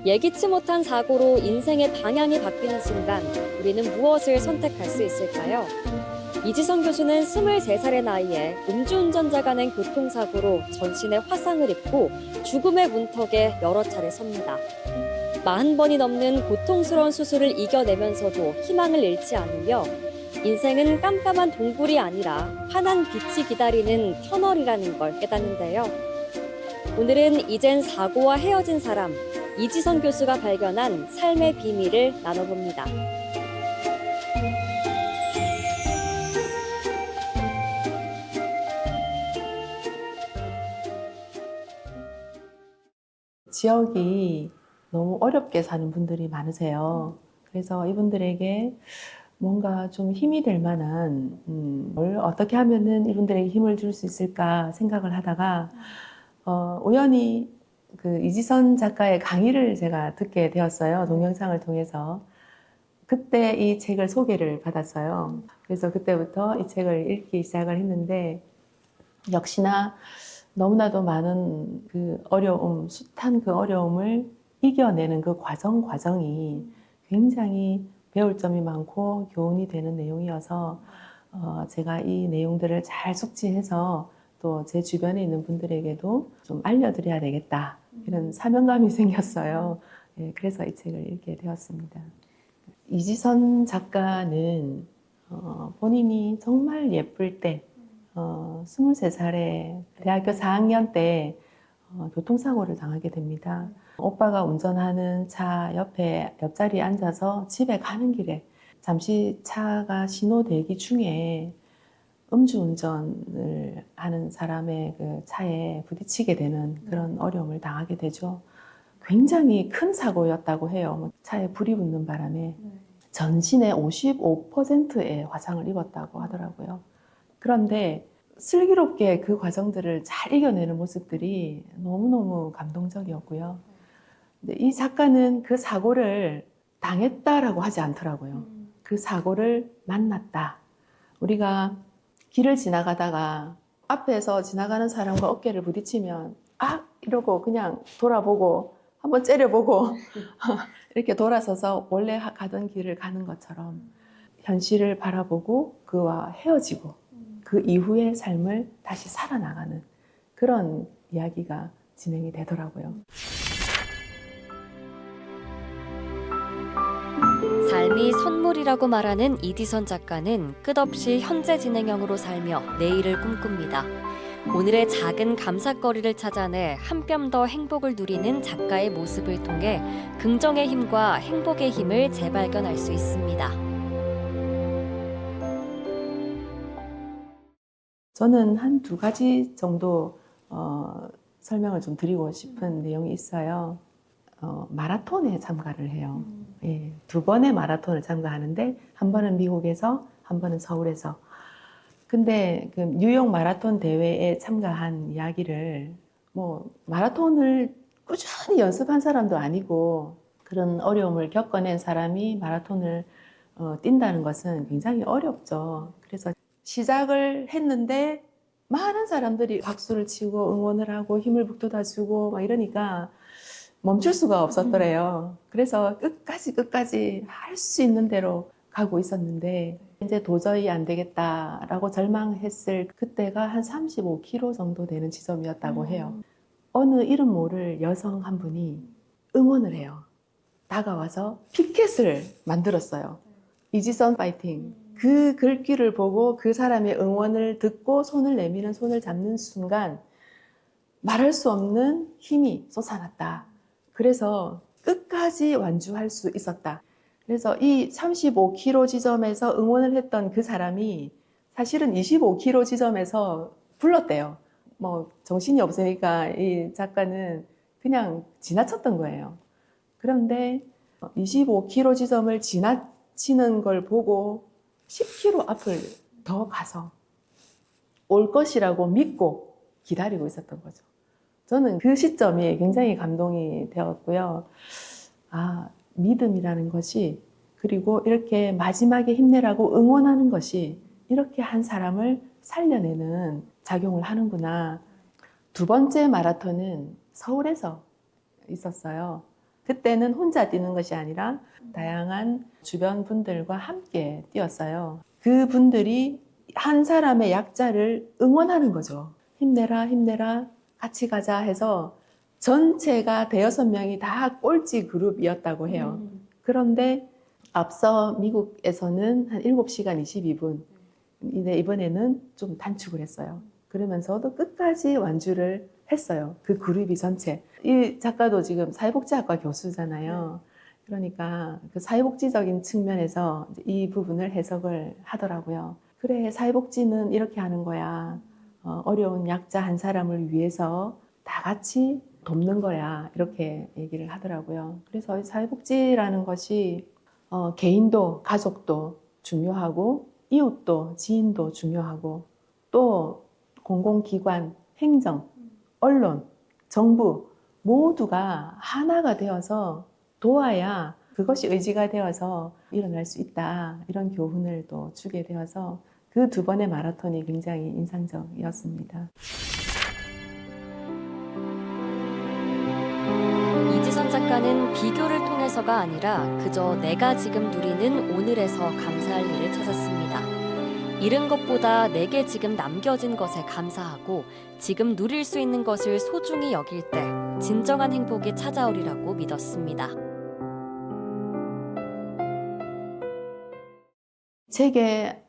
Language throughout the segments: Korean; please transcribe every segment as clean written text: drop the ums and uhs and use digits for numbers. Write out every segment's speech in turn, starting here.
예기치 못한 사고로 인생의 방향이 바뀌는 순간 우리는 무엇을 선택할 수 있을까요? 이지선 교수는 23살의 나이에 음주운전자가 낸 교통사고로 전신에 화상을 입고 죽음의 문턱에 여러 차례 섭니다. 40번이 넘는 고통스러운 수술을 이겨내면서도 희망을 잃지 않으며 인생은 깜깜한 동굴이 아니라 환한 빛이 기다리는 터널이라는 걸 깨닫는데요. 오늘은 이젠 사고와 헤어진 사람, 이지선 교수가 발견한 삶의 비밀을 나눠봅니다. 지역이 너무 어렵게 사는 분들이 많으세요. 그래서 이분들에게 뭔가 좀 힘이 될 만한 뭘 어떻게 하면은 이분들에게 힘을 줄 수 있을까 생각을 하다가 우연히 그 이지선 작가의 강의를 제가 듣게 되었어요. 동영상을 통해서. 그때 이 책을 소개를 받았어요. 그래서 그때부터 이 책을 읽기 시작을 했는데 역시나 너무나도 많은 그 어려움, 숱한 그 어려움을 이겨내는 그 과정이 굉장히 배울 점이 많고 교훈이 되는 내용이어서 제가 이 내용들을 잘 숙지해서 또 제 주변에 있는 분들에게도 좀 알려드려야 되겠다 이런 사명감이 생겼어요. 예, 그래서 이 책을 읽게 되었습니다. 이지선 작가는 본인이 정말 예쁠 때 23살에 대학교 4학년 때 교통사고를 당하게 됩니다. 오빠가 운전하는 차 옆자리에 앉아서 집에 가는 길에 잠시 차가 신호 대기 중에 음주운전을 하는 사람의 그 차에 부딪히게 되는 그런 어려움을 당하게 되죠. 굉장히 큰 사고였다고 해요. 차에 불이 붙는 바람에 전신의 55%의 화상을 입었다고 하더라고요. 그런데 슬기롭게 그 과정들을 잘 이겨내는 모습들이 너무너무 감동적이었고요. 근데 이 작가는 그 사고를 당했다라고 하지 않더라고요. 그 사고를 만났다. 우리가 길을 지나가다가 앞에서 지나가는 사람과 어깨를 부딪히면 이러고 그냥 돌아보고 한번 째려보고 이렇게 돌아서서 원래 가던 길을 가는 것처럼 현실을 바라보고 그와 헤어지고 그 이후의 삶을 다시 살아나가는 그런 이야기가 진행이 되더라고요. 삶이 선물이라고 말하는 이지선 작가는 끝없이 현재 진행형으로 살며 내일을 꿈꿉니다. 오늘의 작은 감사거리를 찾아내 한 뼘 더 행복을 누리는 작가의 모습을 통해 긍정의 힘과 행복의 힘을 재발견할 수 있습니다. 저는 한 두 가지 정도 설명을 좀 드리고 싶은 내용이 있어요. 마라톤에 참가를 해요. 예, 두 번의 마라톤을 참가하는데 한 번은 미국에서 한 번은 서울에서. 근데 그 뉴욕 마라톤 대회에 참가한 이야기를 마라톤을 꾸준히 연습한 사람도 아니고 그런 어려움을 겪어낸 사람이 마라톤을 뛴다는 것은 굉장히 어렵죠. 그래서 시작을 했는데 많은 사람들이 박수를 치고 응원을 하고 힘을 북돋아주고 막 이러니까 멈출 수가 없었더래요. 그래서 끝까지 할 수 있는 대로 가고 있었는데 이제 도저히 안 되겠다라고 절망했을 그때가 한 35km 정도 되는 지점이었다고 해요. 어느 이름 모를 여성 한 분이 응원을 해요. 다가와서 피켓을 만들었어요. 이지선 파이팅. 그 글귀를 보고 그 사람의 응원을 듣고 손을 내미는 손을 잡는 순간 말할 수 없는 힘이 솟아났다. 그래서 끝까지 완주할 수 있었다. 그래서 이 35km 지점에서 응원을 했던 그 사람이 사실은 25km 지점에서 불렀대요. 정신이 없으니까 이 작가는 그냥 지나쳤던 거예요. 그런데 25km 지점을 지나치는 걸 보고 10km 앞을 더 가서 올 것이라고 믿고 기다리고 있었던 거죠. 저는 그 시점이 굉장히 감동이 되었고요. 믿음이라는 것이, 그리고 이렇게 마지막에 힘내라고 응원하는 것이 이렇게 한 사람을 살려내는 작용을 하는구나. 두 번째 마라톤은 서울에서 있었어요. 그때는 혼자 뛰는 것이 아니라 다양한 주변 분들과 함께 뛰었어요. 그 분들이 한 사람의 약자를 응원하는 거죠. 힘내라, 힘내라, 같이 가자 해서 전체가 대여섯 명이 다 꼴찌 그룹이었다고 해요. 그런데 앞서 미국에서는 한 7시간 22분. 이번에는 좀 단축을 했어요. 그러면서도 끝까지 완주를 했어요. 그 그룹이 전체. 이 작가도 지금 사회복지학과 교수잖아요. 그러니까 그 사회복지적인 측면에서 이 부분을 해석을 하더라고요. 그래, 사회복지는 이렇게 하는 거야. 어려운 약자 한 사람을 위해서 다 같이 돕는 거야. 이렇게 얘기를 하더라고요. 그래서 사회복지라는 것이 개인도 가족도 중요하고 이웃도 지인도 중요하고 또 공공기관, 행정, 언론, 정부 모두가 하나가 되어서 도와야 그것이 의지가 되어서 일어날 수 있다. 이런 교훈을 또 주게 되어서 그 두 번의 마라톤이 굉장히 인상적이었습니다. 이지선 작가는 비교를 통해서가 아니라 그저 내가 지금 누리는 오늘에서 감사할 일을 찾았습니다. 잃은 것보다 내게 지금 남겨진 것에 감사하고 지금 누릴 수 있는 것을 소중히 여길 때 진정한 행복이 찾아오리라고 믿었습니다. 책의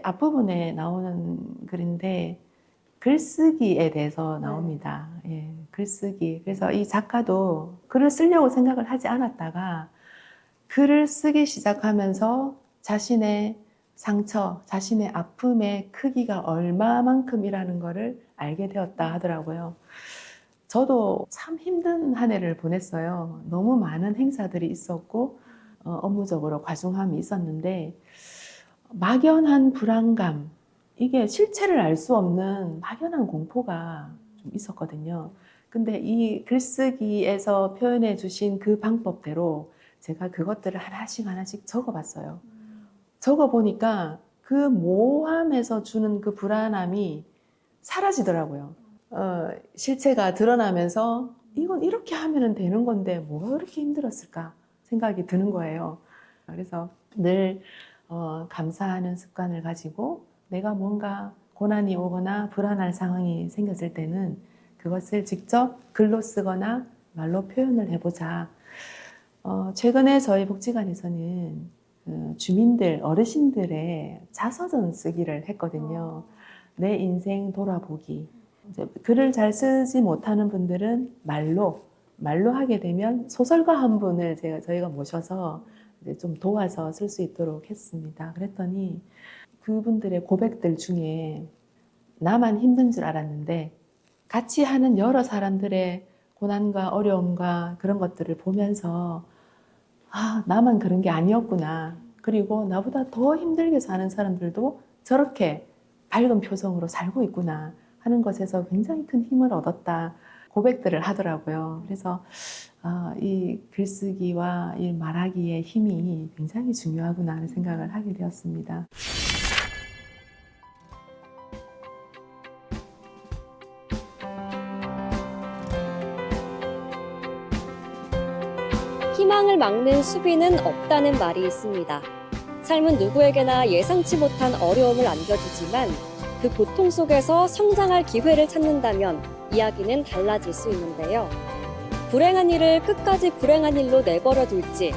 앞부분에 나오는 글인데 글쓰기에 대해서 나옵니다. 예, 글쓰기. 그래서 이 작가도 글을 쓰려고 생각을 하지 않았다가 글을 쓰기 시작하면서 자신의 상처, 자신의 아픔의 크기가 얼마만큼이라는 것을 알게 되었다 하더라고요. 저도 참 힘든 한 해를 보냈어요. 너무 많은 행사들이 있었고 업무적으로 과중함이 있었는데 막연한 불안감, 이게 실체를 알 수 없는 막연한 공포가 좀 있었거든요. 근데 이 글쓰기에서 표현해 주신 그 방법대로 제가 그것들을 하나씩 적어봤어요. 적어보니까 그 모함에서 주는 그 불안함이 사라지더라고요. 실체가 드러나면서 이건 이렇게 하면 되는 건데 뭐가 그렇게 힘들었을까 생각이 드는 거예요. 그래서 늘 감사하는 습관을 가지고 내가 뭔가 고난이 오거나 불안한 상황이 생겼을 때는 그것을 직접 글로 쓰거나 말로 표현을 해보자. 최근에 저희 복지관에서는 주민들, 어르신들의 자서전 쓰기를 했거든요. 내 인생 돌아보기. 이제 글을 잘 쓰지 못하는 분들은 말로 하게 되면 소설가 한 분을 저희가 모셔서 이제 좀 도와서 쓸 수 있도록 했습니다. 그랬더니 그분들의 고백들 중에 나만 힘든 줄 알았는데 같이 하는 여러 사람들의 고난과 어려움과 그런 것들을 보면서 나만 그런 게 아니었구나. 그리고 나보다 더 힘들게 사는 사람들도 저렇게 밝은 표정으로 살고 있구나 하는 것에서 굉장히 큰 힘을 얻었다. 고백들을 하더라고요. 그래서 이 글쓰기와 이 말하기의 힘이 굉장히 중요하구나 하는 생각을 하게 되었습니다. 희망을 막는 수비는 없다는 말이 있습니다. 삶은 누구에게나 예상치 못한 어려움을 안겨주지만 그 고통 속에서 성장할 기회를 찾는다면 이야기는 달라질 수 있는데요. 불행한 일을 끝까지 불행한 일로 내버려 둘지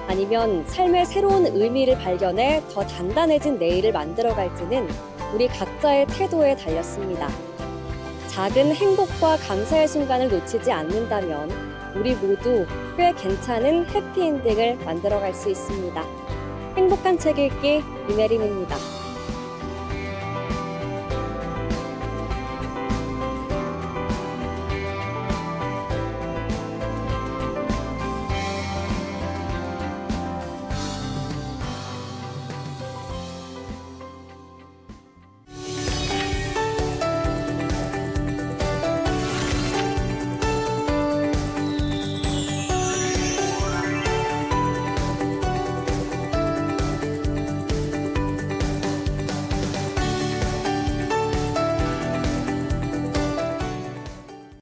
아니면 삶의 새로운 의미를 발견해 더 단단해진 내일을 만들어갈지는 우리 각자의 태도에 달렸습니다. 작은 행복과 감사의 순간을 놓치지 않는다면 우리 모두 꽤 괜찮은 해피엔딩을 만들어갈 수 있습니다. 행복한 책 읽기 이메린입니다.